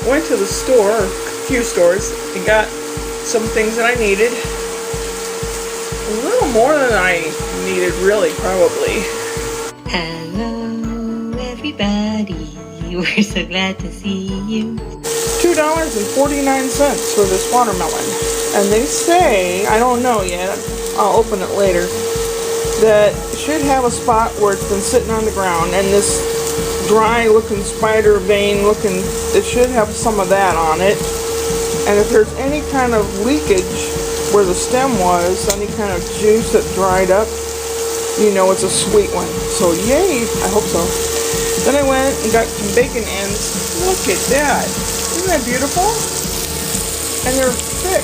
went to the store, or a few stores, and got some things that I needed. A little more than I needed, really, probably. Hello, everybody. We're so glad to see you. $2.49 for this watermelon. And they say, I don't know yet, I'll open it later, that it should have a spot where it's been sitting on the ground, and this dry looking spider vein looking, it should have some of that on it. And if there's any kind of leakage where the stem was, any kind of juice that dried up, you know it's a sweet one. So yay, I hope so. Then I went and got some bacon ends. Look at that. Isn't that beautiful? And they're thick.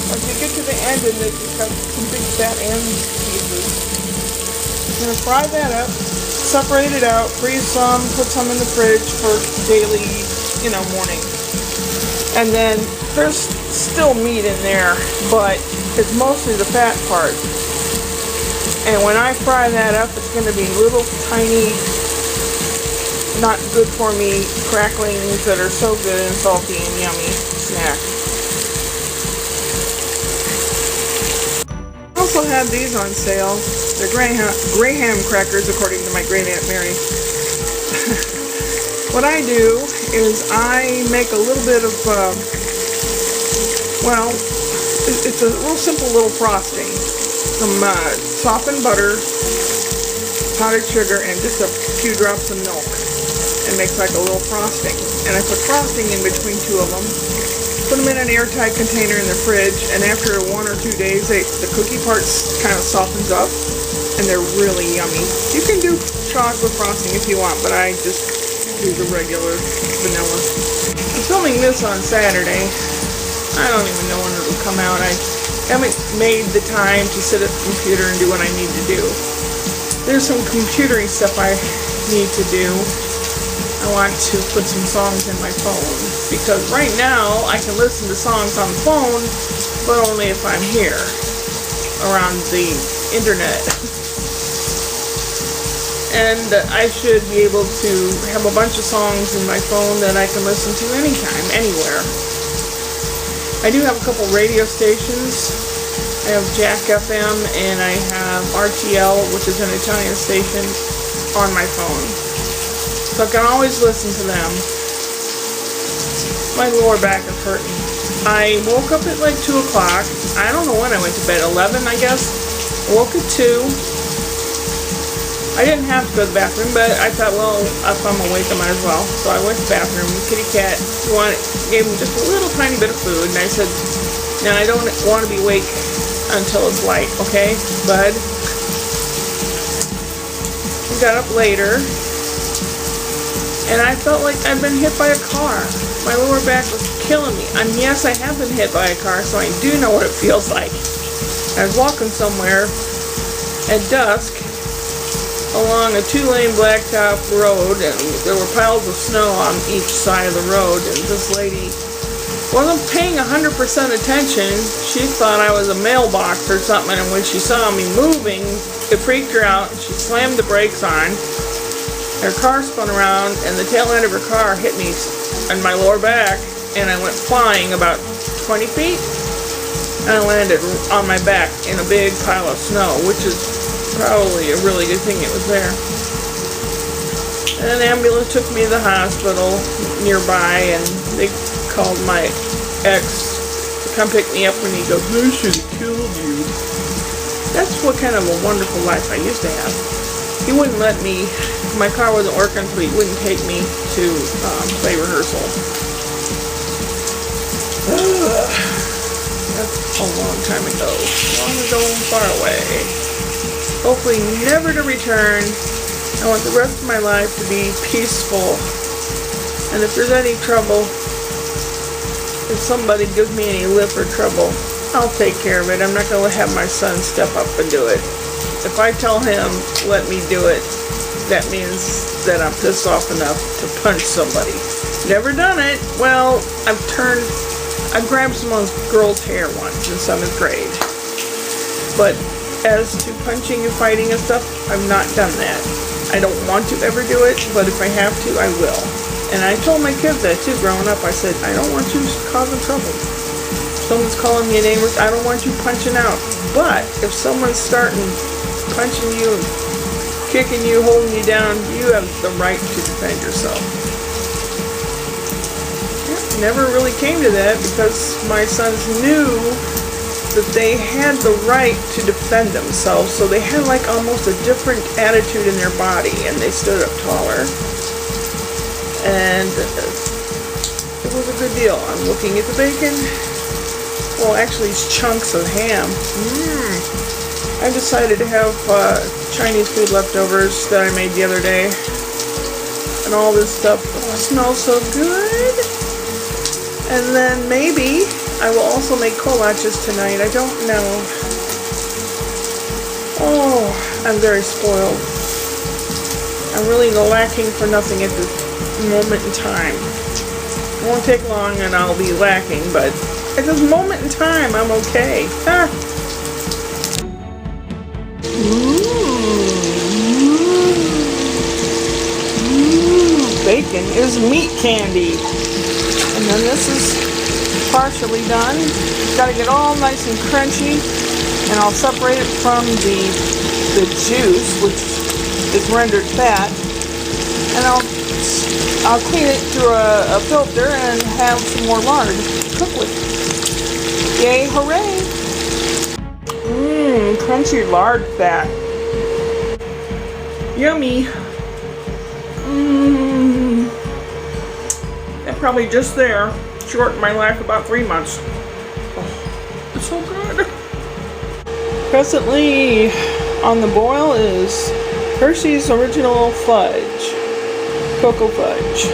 Like you get to the end and they just have some big fat end pieces. I'm going to fry that up, separate it out, freeze some, put some in the fridge for daily, morning. And then there's still meat in there, but it's mostly the fat part. And when I fry that up, it's going to be little tiny, not good for me cracklings that are so good and salty and yummy snack. I also had these on sale. They're Graham crackers, according to my great Aunt Mary. What I do is I make a little bit of, it's a real simple little frosting. Some softened butter, powdered sugar, and just a few drops of milk. It makes like a little frosting. And I put frosting in between two of them. Put them in an airtight container in the fridge, and after 1 or 2 days, the cookie part kind of softens up, and they're really yummy. You can do chocolate frosting if you want, but I just do the regular vanilla. I'm filming this on Saturday. I don't even know when it'll come out. I haven't made the time to sit at the computer and do what I need to do. There's some computering stuff I need to do. I want to put some songs in my phone, because right now I can listen to songs on the phone, but only if I'm here around the internet. And I should be able to have a bunch of songs in my phone that I can listen to anytime, anywhere. I do have a couple radio stations. I have Jack FM and I have RTL, which is an Italian station, on my phone. So I can always listen to them. My lower back is hurting. I woke up at like 2 o'clock. I don't know when I went to bed. 11, I guess. I woke at 2. I didn't have to go to the bathroom, but I thought, well, if I'm awake, I might as well. So I went to the bathroom. Kitty cat gave him just a little tiny bit of food, and I said, now I don't want to be awake until it's light, okay, bud? We got up later. And I felt like I'd been hit by a car. My lower back was killing me. And yes, I have been hit by a car, so I do know what it feels like. I was walking somewhere at dusk along a 2-lane blacktop road, and there were piles of snow on each side of the road, and this lady wasn't paying 100% attention. She thought I was a mailbox or something, and when she saw me moving, it freaked her out, and she slammed the brakes on. Her car spun around, and the tail end of her car hit me on my lower back, and I went flying about 20 feet, and I landed on my back in a big pile of snow, which is probably a really good thing it was there. And an ambulance took me to the hospital nearby, and they called my ex to come pick me up, and he goes, "I should have killed you." That's what kind of a wonderful life I used to have. He wouldn't let me, my car wasn't working, so he wouldn't take me to play rehearsal. That's a long time ago. Long ago and far away. Hopefully never to return. I want the rest of my life to be peaceful. And if there's any trouble, if somebody gives me any lip or trouble, I'll take care of it. I'm not going to have my son step up and do it. If I tell him, let me do it, that means that I'm pissed off enough to punch somebody. Never done it. Well, I grabbed someone's girl's hair once in 7th grade. But as to punching and fighting and stuff, I've not done that. I don't want to ever do it, but if I have to, I will. And I told my kids that too growing up. I said, I don't want you causing trouble. Someone's calling me a name, I don't want you punching out. But if someone's starting punching you, kicking you, holding you down, you have the right to defend yourself. Never really came to that because my sons knew that they had the right to defend themselves, so they had like almost a different attitude in their body, and they stood up taller. And it was a good deal. I'm looking at the bacon. Well, actually, it's chunks of ham. I decided to have Chinese food leftovers that I made the other day. And all this stuff smells so good. And then maybe I will also make kolaches tonight. I don't know. Oh, I'm very spoiled. I'm really lacking for nothing at this moment in time. It won't take long and I'll be lacking, but at this moment in time, I'm okay. Bacon is meat candy. And then this is partially done. Got to get all nice and crunchy. And I'll separate it from the juice, which is rendered fat. And I'll clean it through a filter and have some more lard to cook with. Yay, hooray! Crunchy lard fat. Yummy. And probably just there shortened my life about 3 months. Oh, it's so good. Presently on the boil is Hershey's Original Fudge. Cocoa fudge.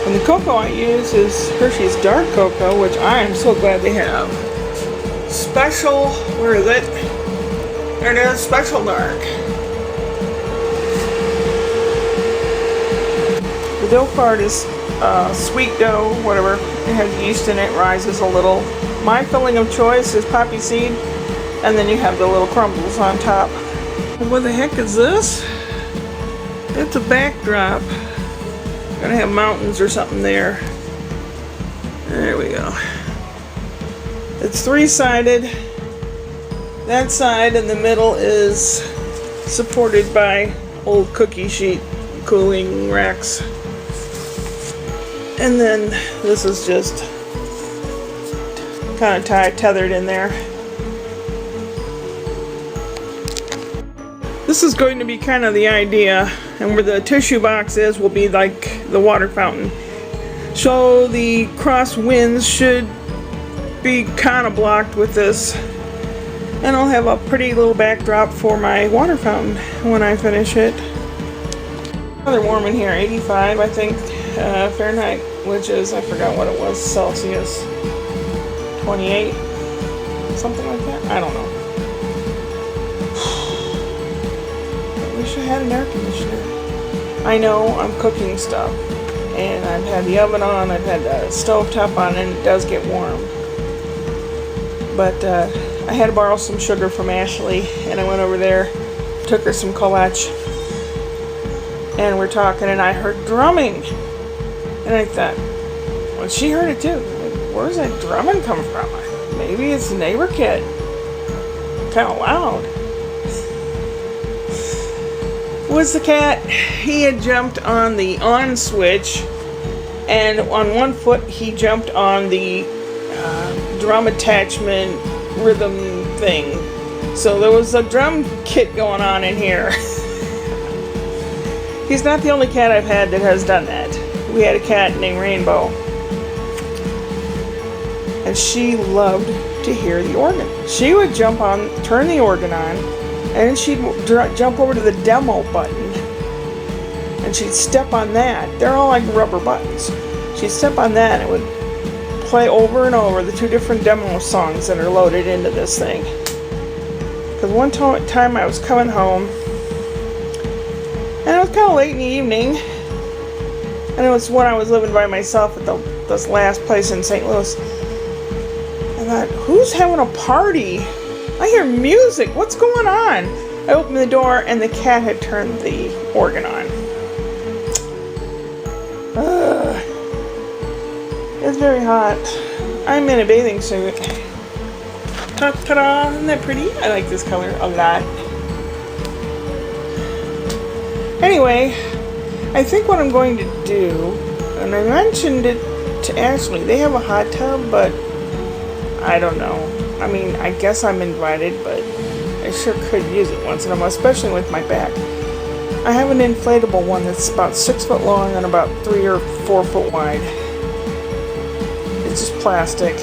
And the cocoa I use is Hershey's Dark Cocoa, which I am so glad they have. Special, where is it? There it is, Special Dark. The dough part is sweet dough, whatever. It has yeast in it, rises a little. My filling of choice is poppy seed, and then you have the little crumbles on top. What the heck is this? It's a backdrop. Gonna have mountains or something there. There we go. It's three-sided. That side in the middle is supported by old cookie sheet cooling racks. And then this is just kind of tethered in there. This is going to be kind of the idea, and where the tissue box is will be like the water fountain. So the cross winds should be kind of blocked with this, and I'll have a pretty little backdrop for my water fountain when I finish it. Rather warm in here, 85 I think Fahrenheit, which is, I forgot what it was, Celsius, 28, something like that, I don't know. I wish I had an air conditioner. I know I'm cooking stuff, and I've had the oven on, I've had the stove top on, and it does get warm. But I had to borrow some sugar from Ashley, and I went over there, took her some kolache, and we're talking, and I heard drumming. And I thought, well, she heard it too. Like, where's that drumming come from? Maybe it's the neighbor kid. Kind of loud. Was the cat. He had jumped on the on switch, and on one foot he jumped on the drum attachment rhythm thing. So there was a drum kit going on in here. He's not the only cat I've had that has done that. We had a cat named Rainbow, and she loved to hear the organ. She would jump on, turn the organ on, and then she'd jump over to the demo button, and she'd step on that. They're all like rubber buttons. She'd step on that, and it would play over and over the two different demo songs that are loaded into this thing. Because one time I was coming home, and it was kind of late in the evening, and it was when I was living by myself at this last place in St. Louis. I thought, who's having a party? I hear music. What's going on? I opened the door, and the cat had turned the organ on. It's very hot. I'm in a bathing suit. Ta-da! Isn't that pretty? I like this color a lot. Anyway, I think what I'm going to do, and I mentioned it to Ashley, they have a hot tub, but I don't know. I mean, I guess I'm invited, but I sure could use it once in a while, especially with my back. I have an inflatable one that's about 6 foot long and about 3 or 4 foot wide. It's just plastic.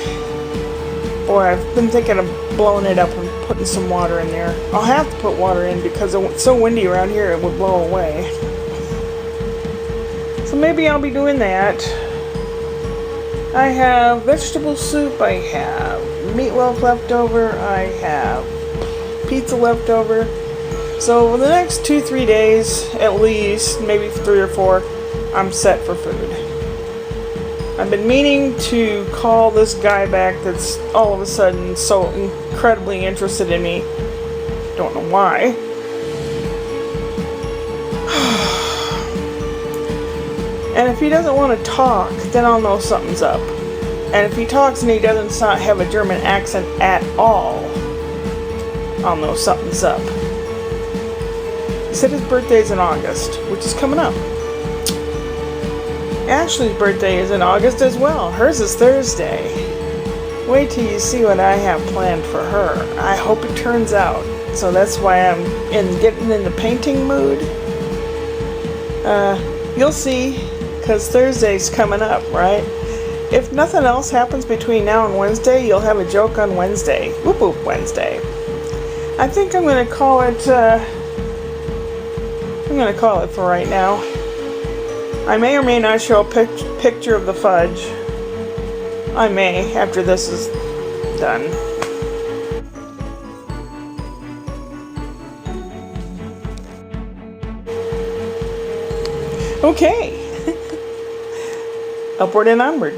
Boy, I've been thinking of blowing it up and putting some water in there. I'll have to put water in because it's so windy around here it would blow away. So maybe I'll be doing that. I have vegetable soup, I have meatloaf left over, I have pizza left over. So for the next 2-3 days, at least, maybe 3 or 4, I'm set for food. I've been meaning to call this guy back that's all of a sudden so incredibly interested in me. Don't know why. And if he doesn't want to talk, then I'll know something's up. And if he talks and he doesn't have a German accent at all, I'll know something's up. He said his birthday's in August, which is coming up. Ashley's birthday is in August as well. Hers is Thursday. Wait till you see what I have planned for her. I hope it turns out. So that's why I'm getting in the painting mood. You'll see, because Thursday's coming up, right? If nothing else happens between now and Wednesday, you'll have a joke on Wednesday. Whoop whoop Wednesday. I think I'm going to call it, for right now. I may or may not show a picture of the fudge. I may, after this is done. Okay. Upward and onward.